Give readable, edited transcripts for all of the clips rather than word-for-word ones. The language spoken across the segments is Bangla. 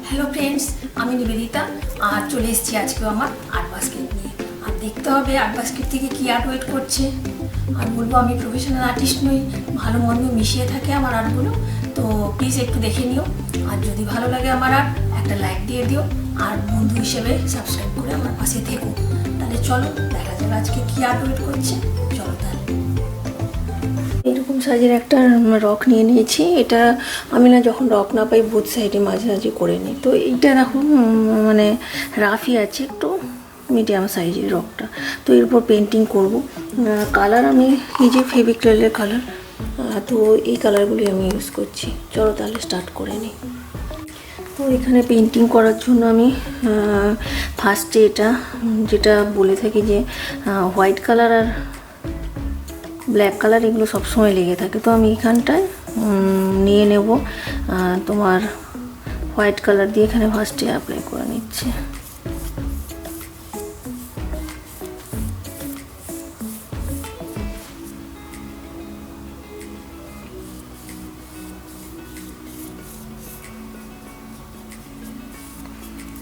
হ্যালো ফ্রেন্ডস, আমি নিবেদিতা আর চলে এসেছি আজকে আমার আর্ট বাস্কেট নিয়ে। আর দেখতে হবে আর্ট বাস্কেট থেকে কী আর্ট ওয়েট করছে। আর বলবো আমি প্রফেশনাল আর্টিস্ট নই, ভালো মন্দ মিশিয়ে থাকে আমার আর্টগুলো। তো প্লিজ একটু দেখে নিও, আর যদি ভালো লাগে আমার আর্ট একটা লাইক দিয়ে দিও, আর বন্ধু হিসেবে সাবস্ক্রাইব করে আমার পাশে থেকো। তাহলে চলো দেখা যাবে আজকে কী আর্ট ওয়েট করছে। চলো তাহলে। এরকম সাইজের একটা রক নিয়ে নিয়েছি। এটা আমি না যখন রক না পাই বুথ সাইডে মাঝে মাঝে করে নিই। তো এইটা এখন মানে রাফই আছে, একটু মিডিয়াম সাইজের রকটা। তো এর উপর পেন্টিং করব। কালার আমি এই যে ফেভিক্রিলের কালার, তো এই কালারগুলি আমি ইউজ করছি। চলো তাহলে স্টার্ট করে নিই। তো এখানে পেন্টিং করার জন্য আমি ফার্স্টে এটা যেটা বলে থাকি যে হোয়াইট কালার আর ব্ল্যাক কালার এগুলো সবসময় লেগে থাকে। তো আমি এখানটায় নিয়ে নেব তোমার হোয়াইট কালার দিয়ে এখানে ফার্স্টে অ্যাপ্লাই করে নিচ্ছি।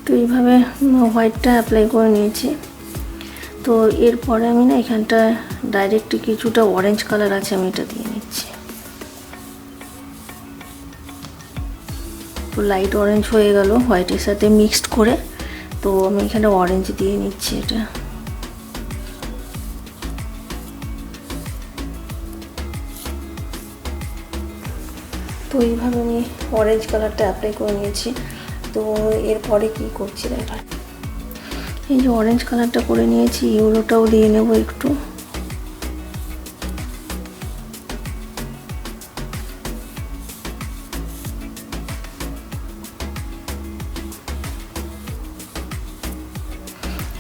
তো এইভাবে হোয়াইটটা অ্যাপ্লাই করে নিয়েছি। তো এরপরে আমি না এখানটা ডাইরেক্ট কিছুটা অরেঞ্জ কালার আছে, আমি এটা দিয়ে নিচ্ছি। তো লাইট অরেঞ্জ হয়ে গেল হোয়াইটের সাথে মিক্সড করে। তো আমি এখানে অরেঞ্জ দিয়ে নিচ্ছি এটা। তো এইভাবে আমি অরেঞ্জ কালারটা অ্যাপ্লাই করে নিয়েছি। তো এরপরে কি করছি দেখা, এই যে অরেঞ্জ কালারটা করে নিয়েছি, ইয়েলোটাও দিয়ে নেব একটু।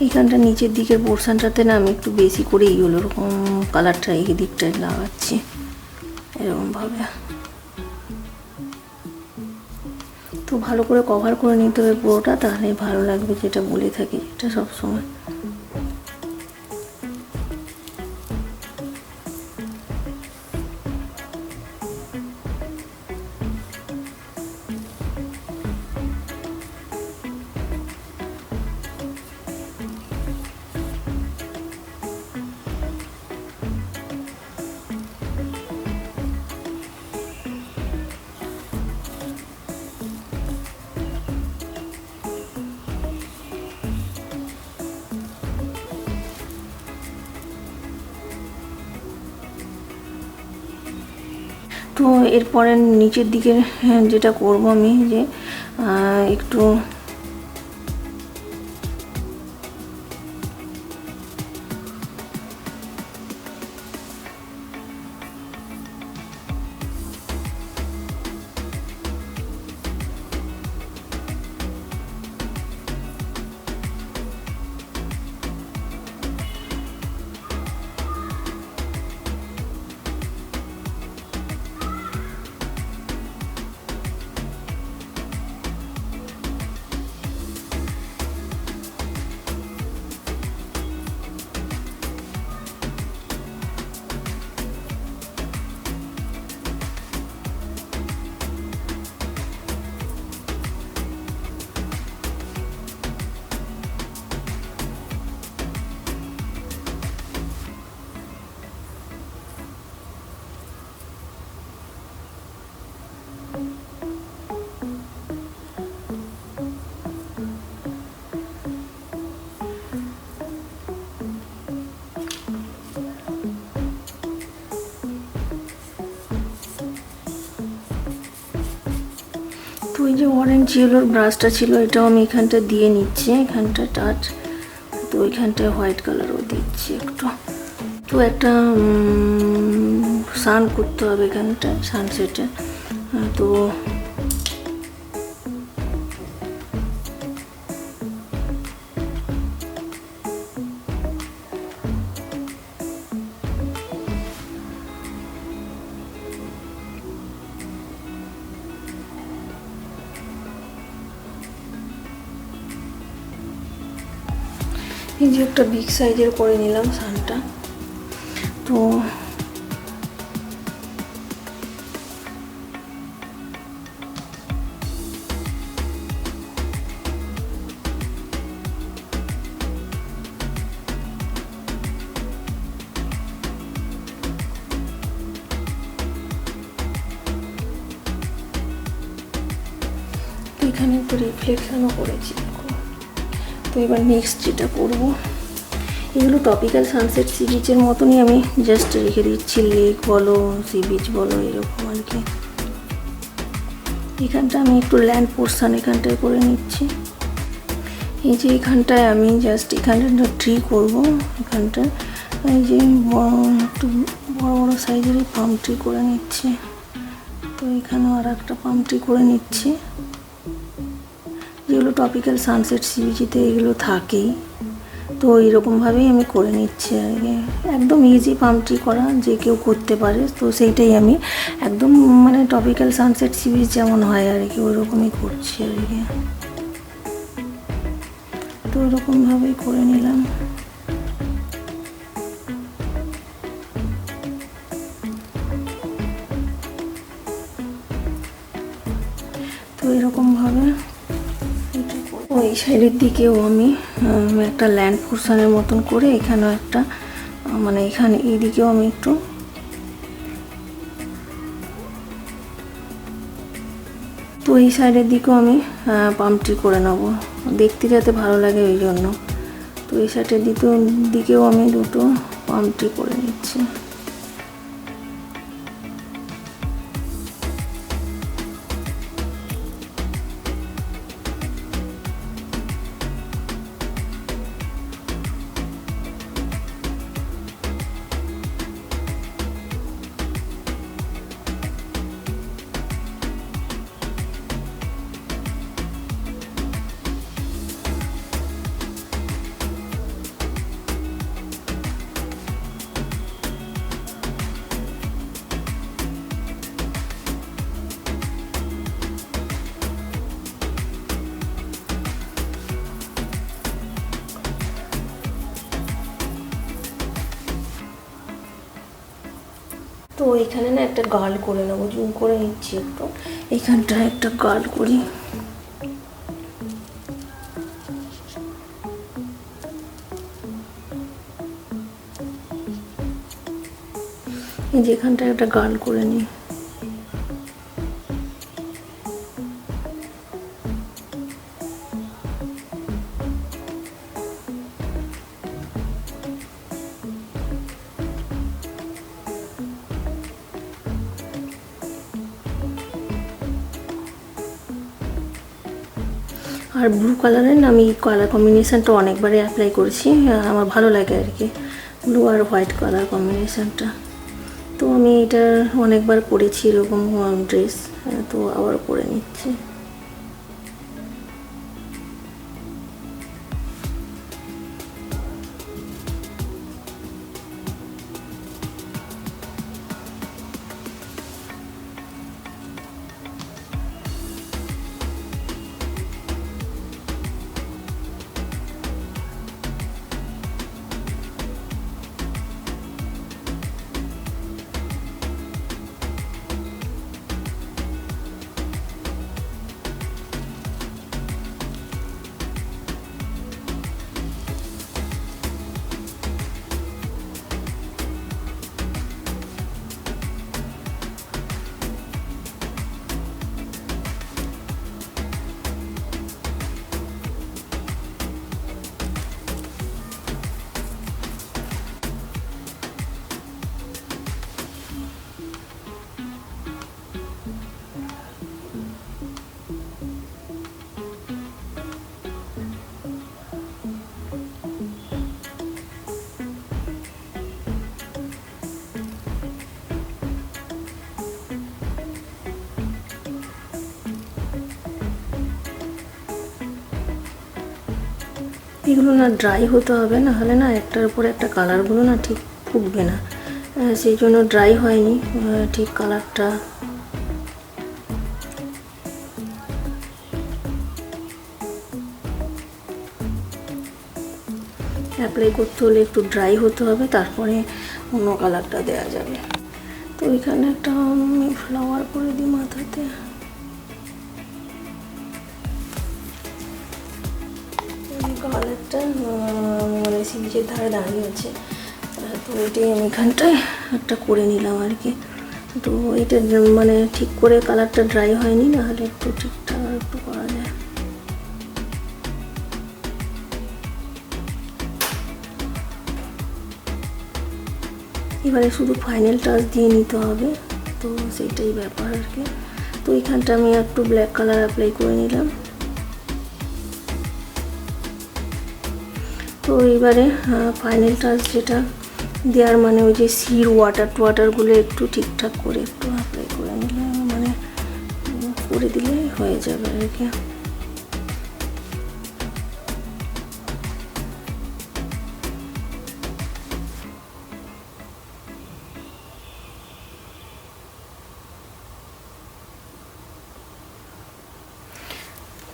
এইখানটা নিচের দিকের পোর্শনটাতে না আমি একটু বেশি করে ইয়েলোর কালারটা এই দিকটায় লাগাচ্ছি এরকমভাবে। তো ভালো করে কভার করে নিতে হবে পুরোটা, তাহলে ভালো লাগবে, যেটা বলে থাকি এটা সবসময়। তো এরপরে নিচের দিকে যেটা করব আমি যে একটু তো এই যে অরেঞ্জ ইয়েলোর ব্রাশটা ছিল, এটাও আমি এখানটা দিয়ে নিচ্ছি, এখানটা টাচ। তো ওইখানটায় হোয়াইট কালারও দিচ্ছি একটু। তো একটা সান করতে হবে এখানটায়, সানসেটে। তো এই যে একটা বিগ সাইজের করে নিলাম সানটা। তো এখানে একটু রিফ্লেকশনও করেছি দেখো। তো এবার নেক্সট যেটা করব, এগুলো টপিক্যাল সানসেট সি বিচের মতনই আমি জাস্ট রেখে দিচ্ছি, লেক বলো সি বিচ বলো এরকম আর কি। এখানটা আমি একটু ল্যান্ড পোর্শন এখানটায় করে নিচ্ছি। এই যে এখানটায় আমি জাস্ট এখানটা ট্রি করব, এখানটা এই যে একটু বড় বড় সাইজেরই পাম ট্রি করে নিচ্ছি। তো এখানেও আর একটা পাম ট্রি করে নিচ্ছি, যেগুলো টপিক্যাল সানসেট সি বিচেতে এগুলো থাকেই। তো এইরকমভাবেই আমি করে নিচ্ছি আর কি, একদম ইজি পাম ট্রি করা, যে কেউ করতে পারে। তো সেইটাই আমি একদম মানে টপিক্যাল সানসেট সি বিচ যেমন হয় আর কি ওইরকমই করছি আর কি। তো ওইরকমভাবেই করে নিলাম। তো এরকমভাবে ওই সাইডের দিকেও আমি একটা ল্যান্ড পোর্শনের মতন করে এখানেও একটা মানে এখানে এই দিকেও আমি একটু তো এই সাইডের দিকেও আমি পাম ট্রি করে নেব, দেখতে যাতে ভালো লাগে ওই জন্য। তো এই সাইডের দিকেও আমি দুটো পাম ট্রি করে নিচ্ছি। তো এখানে না একটা গার্ল করে নেবো, জুম করে নিচ্ছি একটু, এইখানটায় একটা গার্ল করি। এই যে এখানটায় একটা গার্ল করে নিই। আর ব্লু কালারের না আমি কালার কম্বিনেশানটা অনেকবারই অ্যাপ্লাই করেছি, আমার ভালো লাগে আর কি ব্লু আর হোয়াইট কালার কম্বিনেশানটা। তো আমি এটা অনেকবার করেছি এরকম ড্রেস, তো আবার করে নিচ্ছি। এগুলো না ড্রাই হতে হবে, না হলে না একটার উপর একটা কালারগুলো না ঠিক ফুটবে না, সেই জন্য ড্রাই হয়নি ঠিক কালারটা। অ্যাপ্লাই করতে হলে একটু ড্রাই হতে হবে, তারপরে অন্য কালারটা দেওয়া যাবে। তো এখানে একটা আমি ফ্লাওয়ার করে দিই মাথাতে। কালারটা মানে সি বিচের ধারে দাঁড়িয়ে আছে, তো এটাই আমি এখানটায় একটা করে নিলাম আর কি। তো এটা মানে ঠিক করে কালারটা ড্রাই হয়নি, না হলে একটু ঠিকঠাক একটু করা যায়। এবারে শুধু ফাইনাল টাচ দিয়ে নিতে হবে, তো সেইটাই ব্যাপার আর কি। তো এইখানটা আমি একটু ব্ল্যাক কালার অ্যাপ্লাই করে নিলাম। তো এবারে ফাইনাল টাচ যেটা দেওয়ার মানে ওই যে সির ওয়াটারগুলো একটু ঠিকঠাক করে একটু অ্যাপ্লাই করে নিলে মানে করে দিলে হয়ে যাবে আর কি।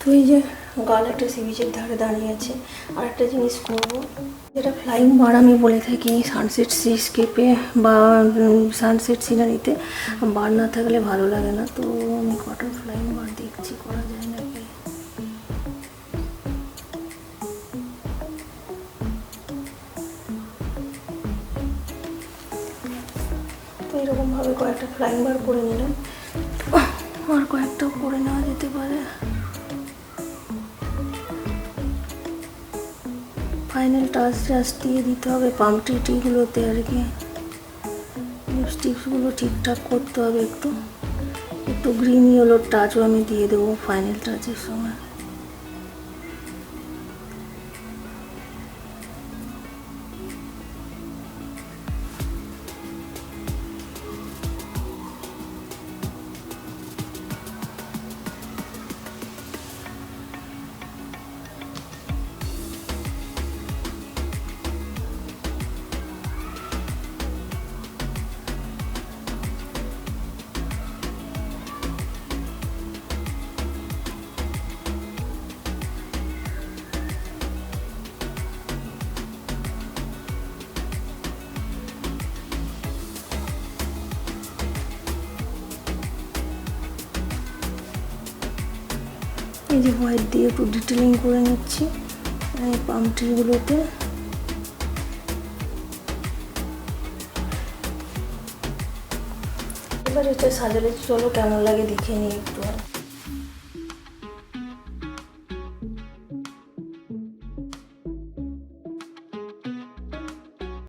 তো এই যে গাল একটা সি বিচের ধারে দাঁড়িয়ে আছে। আর একটা জিনিস করবো, যেটা ফ্লাইং বার আমি বলে থাকি সানসেট সিস্কেপে বা সানসেট সিনারিতে বার না থাকলে ভালো লাগে না। তো আমি কটন ফ্লাইং বার দেখছি করা যায় নাকি। তো এরকমভাবে কয়েকটা ফ্লাইং বার করে নিলাম, আর কয়েকটাও করে নেওয়া যেতে পারে। ফাইনাল টাচ জাস্ট দিয়ে দিতে হবে পাম ট্রিগুলোতে আর কি। লিপস্টিকসগুলো ঠিকঠাক করতে হবে, একটু একটু গ্রিন ইয়েলোর টাচও আমি দিয়ে দেবো ফাইনাল টাচের সময়। এই যে হোয়াইট দিয়ে একটু ডিটেলিং করে নিচ্ছি পাম ট্রিগুলোতে। এবার এটা সাজালে চলো কেমন লাগে দেখে নিই একটু।